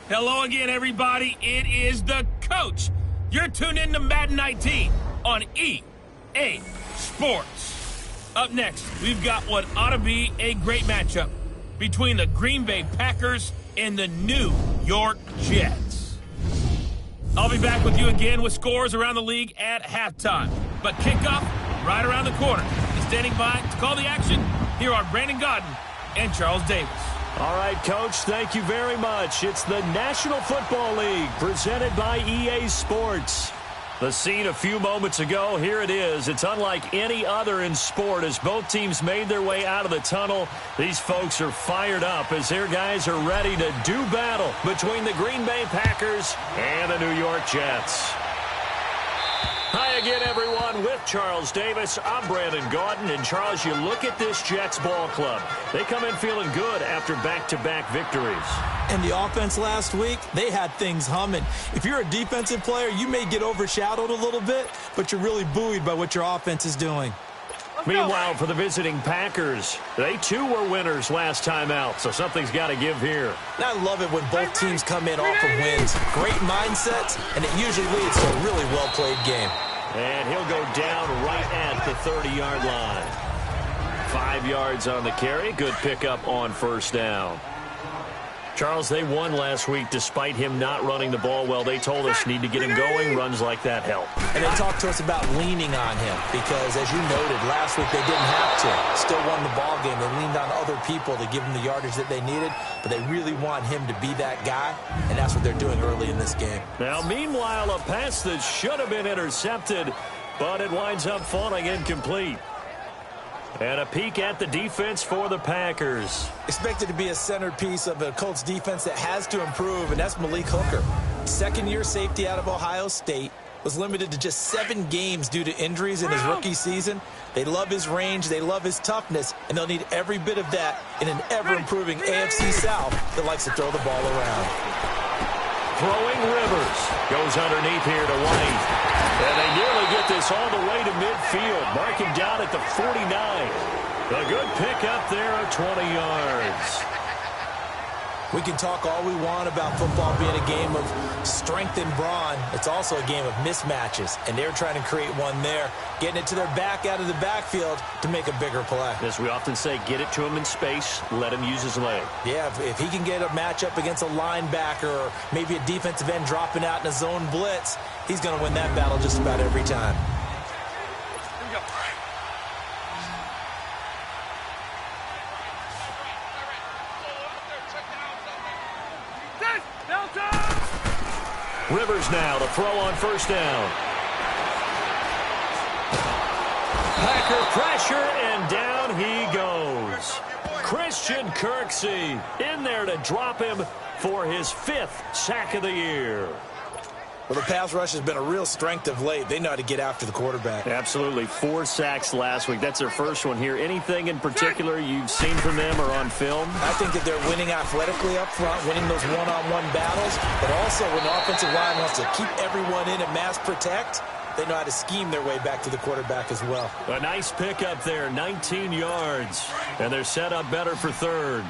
Hello again, everybody. It is the coach. You're tuned in to Madden 19 on EA Sports. Up next, we've got what ought to be a great matchup between the Green Bay Packers and the New York Jets. I'll be back with you again with scores around the league at halftime. But kickoff right around the corner. And standing by to call the action, here are Brandon Godden and Charles Davis. All right, Coach, thank you very much. It's the National Football League presented by EA Sports. The scene a few moments ago, here it is. It's unlike any other in sport as both teams made their way out of the tunnel. These folks are fired up as their guys are ready to do battle between the Green Bay Packers and the New York Jets. Hi again, everyone. With Charles Davis, I'm Brandon Gaudin. And, Charles, you look at this Jets ball club. They come in feeling good after back-to-back victories. And the offense last week, they had things humming. If you're a defensive player, you may get overshadowed a little bit, but you're really buoyed by what your offense is doing. Meanwhile, for the visiting Packers, they too were winners last time out, so something's got to give here. And I love it when both teams come in off of wins. Great mindsets, and it usually leads to a really well-played game. And he'll go down right at the 30-yard line. 5 yards on the carry. Good pickup on first down. Charles, they won last week despite him not running the ball well. They told us need to get him going. Runs like that help. And they talked to us about leaning on him because, as you noted, last week they didn't have to. Still won the ball game. They leaned on other people to give them the yardage that they needed, but they really want him to be that guy, and that's what they're doing early in this game. Now, meanwhile, a pass that should have been intercepted, but it winds up falling incomplete. And a peek at the defense for the Packers. Expected to be a centerpiece of a Colts defense that has to improve, and that's Malik Hooker. Second-year safety out of Ohio State. Was limited to just 7 games due to injuries in his rookie season. They love his range, they love his toughness, and they'll need every bit of that in an ever-improving AFC South that likes to throw the ball around. Throwing Rivers. Goes underneath here to White. And they nearly get this all the way to midfield. Marking down at the 49. A good pickup there of 20 yards. We can talk all we want about football being a game of strength and brawn. It's also a game of mismatches, and they're trying to create one there, getting it to their back out of the backfield to make a bigger play. As we often say, get it to him in space, let him use his leg. Yeah, if he can get a matchup against a linebacker or maybe a defensive end dropping out in a zone blitz, he's going to win that battle just about every time. Rivers now to throw on first down. Packer pressure, and down he goes. Christian Kirksey in there to drop him for his 5th sack of the year. Well, the pass rush has been a real strength of late. They know how to get after the quarterback. Absolutely. 4 sacks last week. That's their first one here. Anything in particular you've seen from them or on film? I think that they're winning athletically up front, winning those one-on-one battles, but also when the offensive line wants to keep everyone in and mass protect, they know how to scheme their way back to the quarterback as well. A nice pickup there, 19 yards, and they're set up better for 3rd.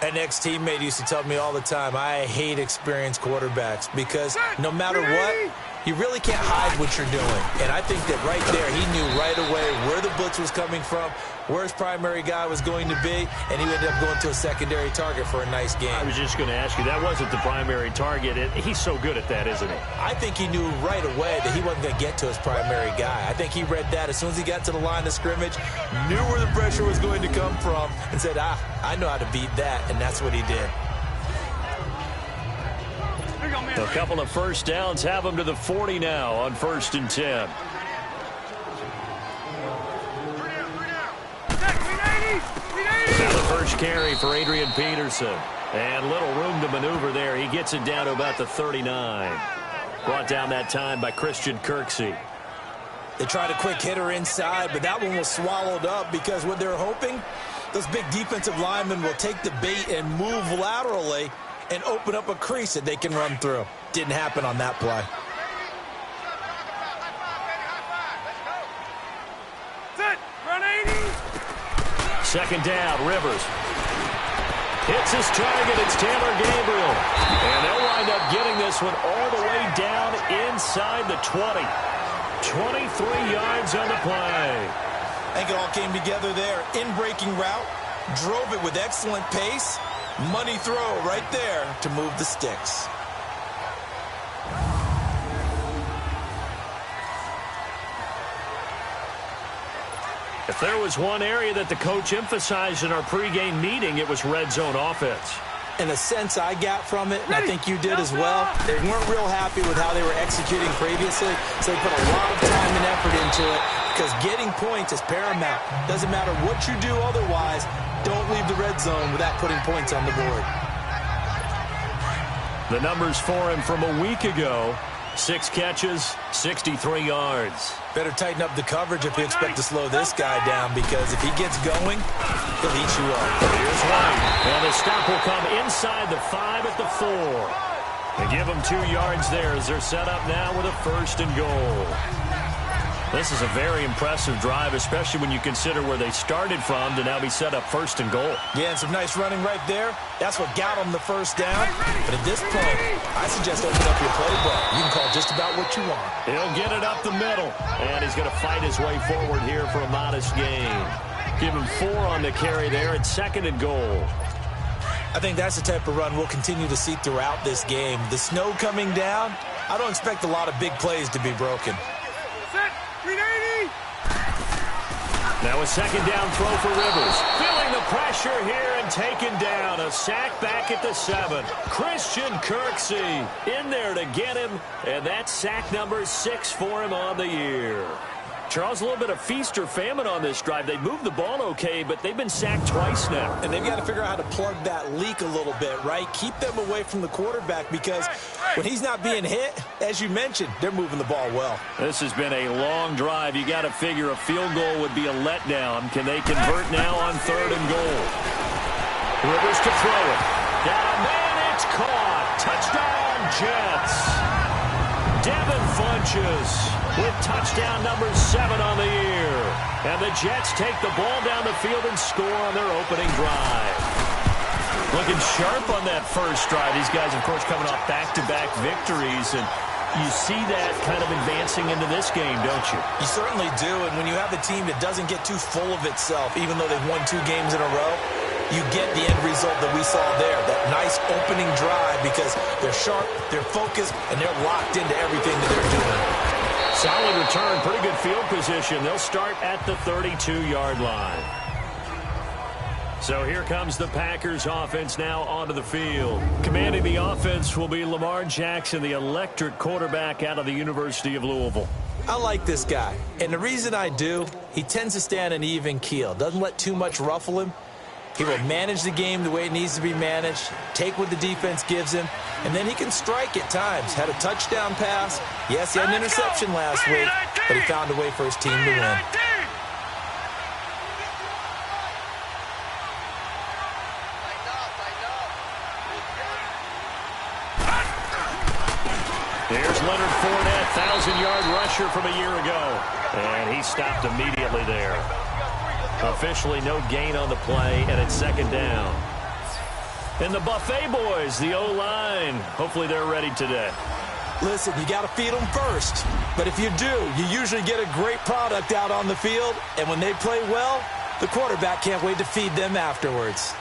An ex-teammate used to tell me all the time, I hate experienced quarterbacks because no matter what, you really can't hide what you're doing. And I think that right there, he knew right away where the blitz was coming from, where his primary guy was going to be, and he ended up going to a secondary target for a nice game. I was just going to ask you, that wasn't the primary target. He's so good at that, isn't he? I think he knew right away that he wasn't going to get to his primary guy. I think he read that as soon as he got to the line of scrimmage, knew where the pressure was going to come from, and said, I know how to beat that, and that's what he did. A couple of first downs have him to the 40 now on 1st and 10. Now the first carry for Adrian Peterson. And little room to maneuver there. He gets it down to about the 39. Brought down that time by Christian Kirksey. They tried a quick hitter inside, but that one was swallowed up because what they're hoping, those big defensive linemen will take the bait and move laterally and open up a crease that they can run through. Didn't happen on that play. Second down, Rivers. Hits his target. It's Taylor Gabriel. And they'll wind up getting this one all the way down inside the 20. 23 yards on the play. I think it all came together there. In-breaking route. Drove it with excellent pace. Money throw right there to move the sticks. If there was one area that the coach emphasized in our pregame meeting, it was red zone offense. In a sense I got from it, and I think you did as well, they weren't real happy with how they were executing previously, so they put a lot of time and effort into it because getting points is paramount. Doesn't matter what you do otherwise, don't leave the red zone without putting points on the board. The numbers for him from a week ago, 6 catches, 63 yards. Better tighten up the coverage if you expect to slow this guy down, because if he gets going, he'll eat you up. Here's White, and the stop will come inside the 5 at the 4. They give him 2 yards there as they're set up now with a 1st and goal. This is a very impressive drive, especially when you consider where they started from to now be set up 1st and goal. Yeah, and some nice running right there. That's what got them the 1st down. But at this point, I suggest open up your playbook. You can call just about what you want. He'll get it up the middle, and he's going to fight his way forward here for a modest gain. Give him 4 on the carry there at 2nd and goal. I think that's the type of run we'll continue to see throughout this game. The snow coming down, I don't expect a lot of big plays to be broken. Now a 2nd down throw for Rivers. Feeling the pressure here and taken down. A sack back at the 7. Christian Kirksey in there to get him. And that's sack number 6 for him on the year. Charles, a little bit of feast or famine on this drive. They moved the ball okay, but they've been sacked twice now. And they've got to figure out how to plug that leak a little bit, right? Keep them away from the quarterback, because when he's not being hit, as you mentioned, they're moving the ball well. This has been a long drive. You got to figure a field goal would be a letdown. Can they convert now on 3rd and goal? Rivers to throw it. Got a man, it's caught. Touchdown, Jets. Devin Funches with touchdown number 7 on the year. And the Jets take the ball down the field and score on their opening drive. Looking sharp on that first drive. These guys, of course, coming off back-to-back victories, and you see that kind of advancing into this game, don't you? You certainly do, and when you have a team that doesn't get too full of itself, even though they've won 2 games in a row, you get the end result that we saw there, that nice opening drive, because they're sharp, they're focused, and they're locked into everything that they're doing. Solid return, pretty good field position. They'll start at the 32-yard line. So here comes the Packers offense now onto the field. Commanding the offense will be Lamar Jackson, the electric quarterback out of the University of Louisville. I like this guy, and the reason I do, he tends to stay on an even keel. Doesn't let too much ruffle him. He will manage the game the way it needs to be managed, take what the defense gives him, and then he can strike at times. Had a touchdown pass. Yes, he had an interception last week, but he found a way for his team to win. Here's Leonard Fournette, 1,000-yard rusher from a year ago, and he stopped immediately there. Officially no gain on the play, and it's 2nd down. And the Buffet boys, the O-line, hopefully they're ready today. Listen, you got to feed them first. But if you do, you usually get a great product out on the field. And when they play well, the quarterback can't wait to feed them afterwards.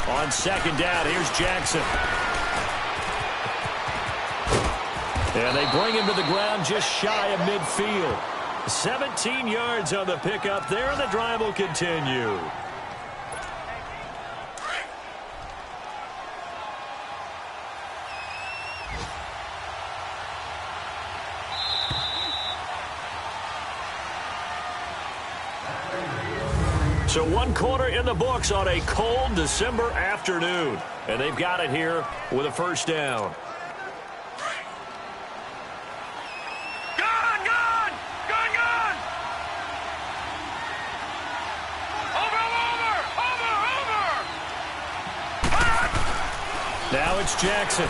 On 2nd down, here's Jackson. And they bring him to the ground just shy of midfield. 17 yards on the pickup there, and the drive will continue. So 1 quarter in the books on a cold December afternoon. And they've got it here with a 1st down. it's Jackson.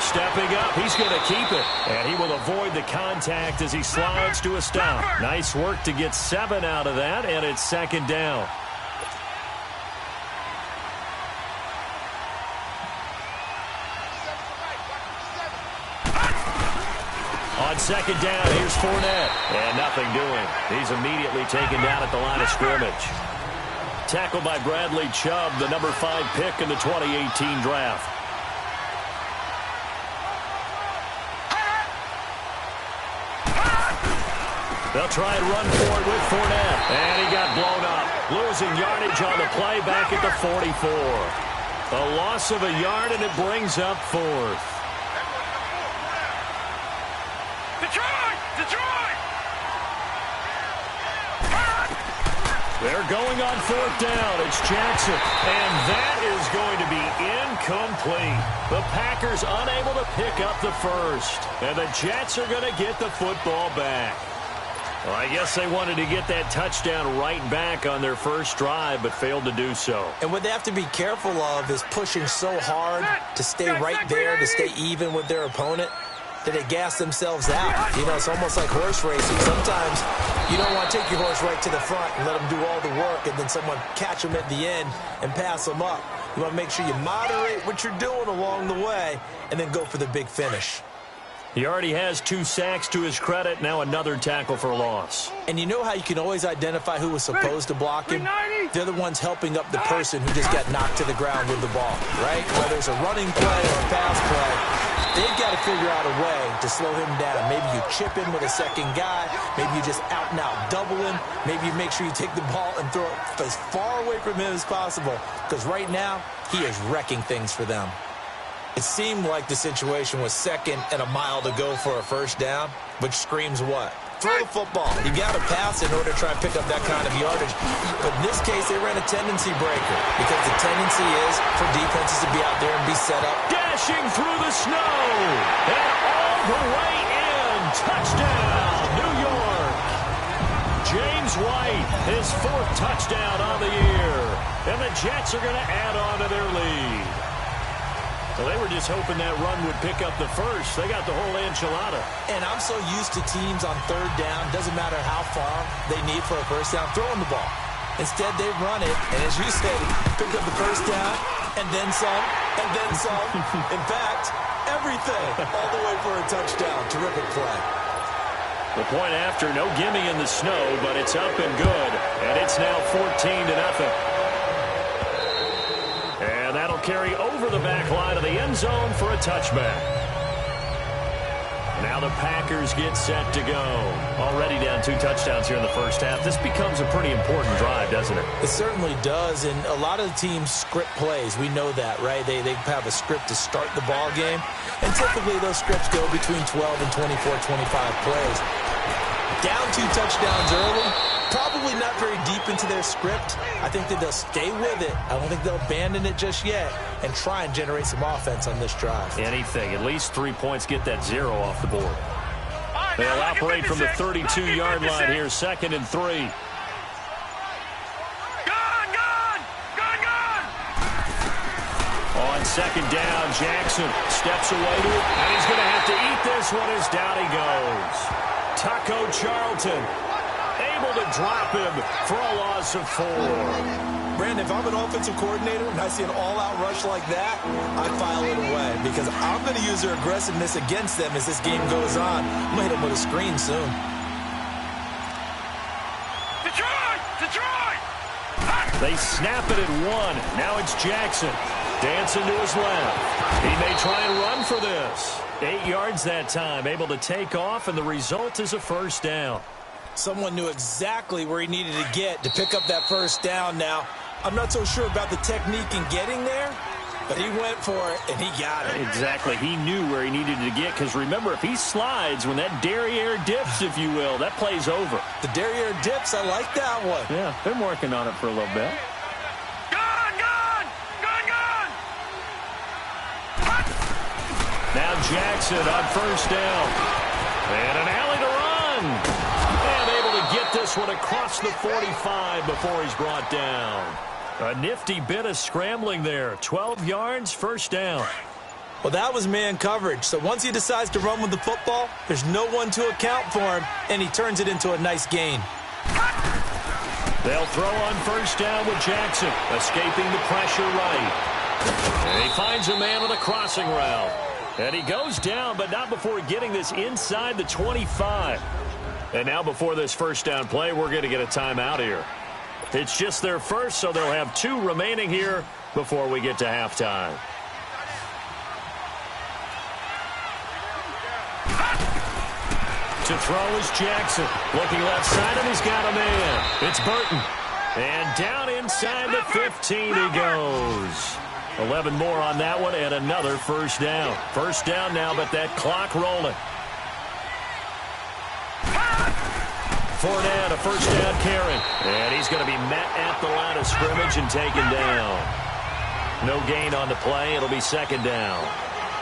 Stepping up, he's going to keep it. And he will avoid the contact as he slides to a stop. Nice work to get 7 out of that, and it's second down. On second down, here's Fournette. And nothing doing. He's immediately taken down at the line of scrimmage. Tackled by Bradley Chubb, the number 5 pick in the 2018 draft. They'll try and run for it with Fournette. And he got blown up. Losing yardage on the play back at the 44. A loss of a yard, and it brings up 4th. They're going on 4th down. It's Jackson. And that is going to be incomplete. The Packers unable to pick up the first. And the Jets are going to get the football back. Well, I guess they wanted to get that touchdown right back on their first drive, but failed to do so. And what they have to be careful of is pushing so hard to stay right there, to stay even with their opponent, that they gas themselves out. You know, it's almost like horse racing. Sometimes you don't want to take your horse right to the front and let them do all the work, and then someone catch them at the end and pass them up. You want to make sure you moderate what you're doing along the way and then go for the big finish. He already has 2 sacks to his credit. Now another tackle for loss. And you know how you can always identify who was supposed to block him? They're the ones helping up the person who just got knocked to the ground with the ball, right? Whether it's a running play or a pass play, they've got to figure out a way to slow him down. Maybe you chip him with a second guy. Maybe you just out-and-out double him. Maybe you make sure you take the ball and throw it as far away from him as possible. Because right now, he is wrecking things for them. It seemed like the situation was 2nd and a mile to go for a first down, which screams what? Throw the football. You got to pass in order to try and pick up that kind of yardage. But in this case, they ran a tendency breaker because the tendency is for defenses to be out there and be set up. Dashing through the snow and all the way in. Touchdown, New York. James White, his 4th touchdown on the year. And the Jets are going to add on to their lead. Well, they were just hoping that run would pick up the first. They got the whole enchilada. And I'm so used to teams on 3rd down, doesn't matter how far they need for a first down, throwing the ball. Instead, they run it, and as you said, pick up the first down, and then some, and then some. In fact, everything, all the way for a touchdown. Terrific play. The point after, no gimme in the snow, but it's up and good. And it's now 14-0. And that'll carry over the back line of the end zone for a touchback. Now the Packers get set to go. Already down 2 touchdowns here in the first half. This becomes a pretty important drive, doesn't it? It certainly does, and a lot of the teams script plays. We know that, right? They have a script to start the ball game, and typically those scripts go between 12 and 24, 25 plays. Down 2 touchdowns early, probably not very deep into their script. I think that they'll stay with it. I don't think they'll abandon it just yet and try and generate some offense on this drive. Anything. At least 3 points, get that 0 off the board. They'll operate from the 32-yard line here, 2nd and 3. On second down, Jackson steps away to it, and he's going to have to eat this one as down he goes. Taco Charlton able to drop him for a loss of 4. Brandon, if I'm an offensive coordinator and I see an all-out rush like that, I file it away because I'm going to use their aggressiveness against them as this game goes on. I'm going to hit them with a screen soon. Detroit! They snap it at 1. Now it's Jackson. Dancing to his left. He may try and run for this. 8 yards that time, able to take off, and the result is a first down. Someone knew exactly where he needed to get to pick up that first down now. I'm not so sure about the technique in getting there, but he went for it, and he got it. Exactly. He knew where he needed to get, because remember, if he slides, when that derriere dips, if you will, that play's over. The derriere dips, I like that one. Yeah, been working on it for a little bit. Now Jackson on first down. And an alley to run. And able to get this one across the 45 before he's brought down. A nifty bit of scrambling there. 12 yards, first down. Well, that was man coverage. So once he decides to run with the football, there's no one to account for him, and he turns it into a nice gain. They'll throw on first down with Jackson, escaping the pressure right. And he finds a man on a crossing route. And he goes down, but not before getting this inside the 25. And now before this first down play, we're going to get a timeout here. It's just their first, so they'll have 2 remaining here before we get to halftime. To throw is Jackson. Looking left side, and he's got a man. It's Burton. And down inside the 15 he goes. 11 more on that one, and another first down. First down now, but that clock rolling. Fournette, a first down carry. And he's going to be met at the line of scrimmage and taken down. No gain on the play. It'll be second down.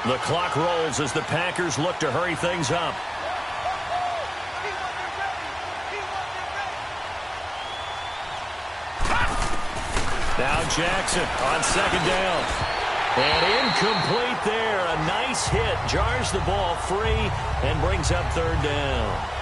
The clock rolls as the Packers look to hurry things up. Now Jackson on second down. And incomplete there. A nice hit. Jars the ball free and brings up third down.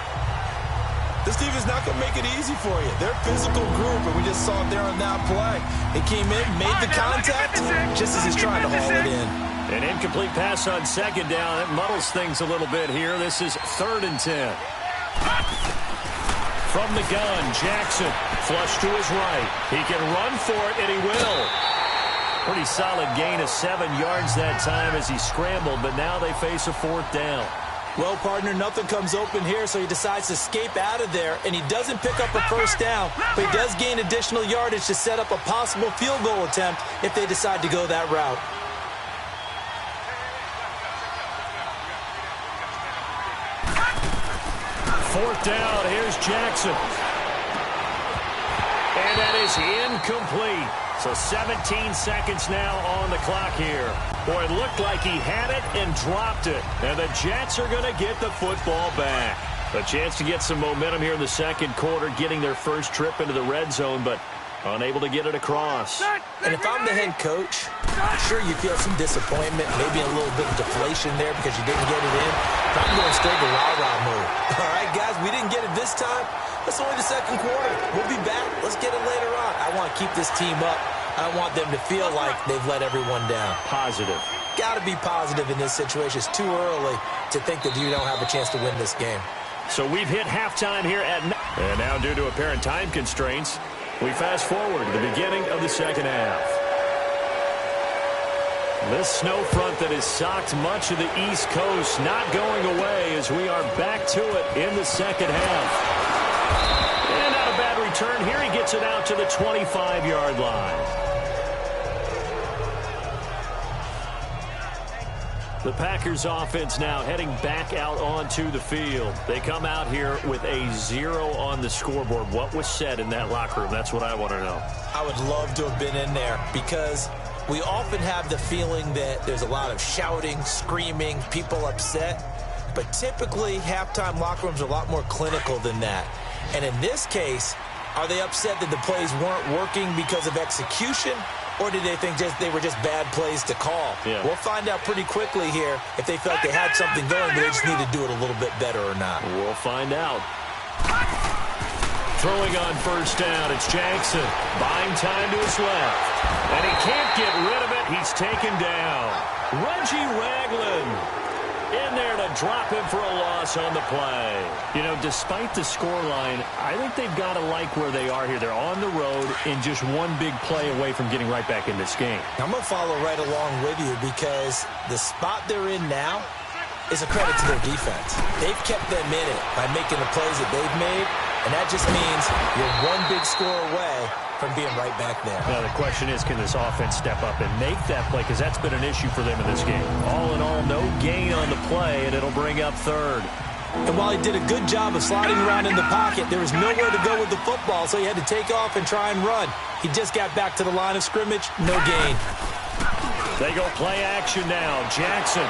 This team is not going to make it easy for you. They're a physical group, and we just saw it there on that play. They came in, made the contact, just as he's trying to haul it in. An incomplete pass on second down. It muddles things a little bit here. This is 3rd and 10. From the gun, Jackson, flush to his right. He can run for it, and he will. Pretty solid gain of 7 yards that time as he scrambled, but now they face a 4th down. Well, partner, nothing comes open here, so he decides to escape out of there, and he doesn't pick up a first down, but he does gain additional yardage to set up a possible field goal attempt if they decide to go that route. Fourth down, here's Jackson. And that is incomplete. So 17 seconds now on the clock here. Boy, it looked like he had it and dropped it. And the Jets are going to get the football back. A chance to get some momentum here in the second quarter, getting their first trip into the red zone, but unable to get it across. And if I'm the head coach, sure you feel some disappointment, maybe a little bit of deflation there because you didn't get it in. But I'm going straight to rah-rah mode. All right, guys, we didn't get it this time. It's only the second quarter. We'll be back. Let's get it later on. I want to keep this team up. I want them to feel like they've let everyone down. Positive. Got to be positive in this situation. It's too early to think that you don't have a chance to win this game. So we've hit halftime here at... And now due to apparent time constraints, we fast forward to the beginning of the second half. This snow front that has socked much of the East Coast not going away as we are back to it in the second half. And not a bad return. Here he gets it out to the 25-yard line. The Packers offense now heading back out onto the field. They come out here with a 0 on the scoreboard. What was said in that locker room? That's what I want to know. I would love to have been in there because we often have the feeling that there's a lot of shouting, screaming, people upset. But typically, halftime locker rooms are a lot more clinical than that. And in this case, are they upset that the plays weren't working because of execution? Or did they think they were just bad plays to call? Yeah. We'll find out pretty quickly here if they felt they had something going, but they just need to do it a little bit better or not. We'll find out. Throwing on first down, it's Jackson. Buying time to his left. And he can't get rid of it. He's taken down. Reggie Ragland in there to drop him for a loss on the play. You know, despite the scoreline, I think they've got to like where they are here. They're on the road and just one big play away from getting right back in this game. I'm going to follow right along with you because the spot they're in now is a credit to their defense. They've kept them in it by making the plays that they've made, and that just means you're one big score away from being right back there. Now, the question is, can this offense step up and make that play? Because that's been an issue for them in this game. All in all, no gain on the play, and it'll bring up third. And while he did a good job of sliding around in the pocket, there was nowhere to go with the football, so he had to take off and try and run. He just got back to the line of scrimmage, no gain. They go play action now. Jackson.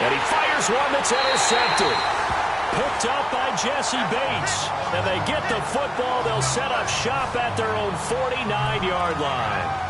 And he fires one that's intercepted. Picked picked up by Jesse Bates. And they get the football. They'll set up shop at their own 49-yard line.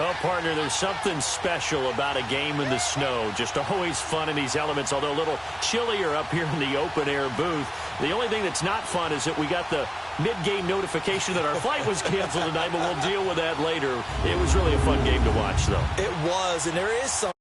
Well, partner, there's something special about a game in the snow. Just always fun in these elements, although a little chillier up here in the open-air booth. The only thing that's not fun is that we got the mid-game notification that our flight was canceled tonight, but we'll deal with that later. It was really a fun game to watch, though. It was, and there is some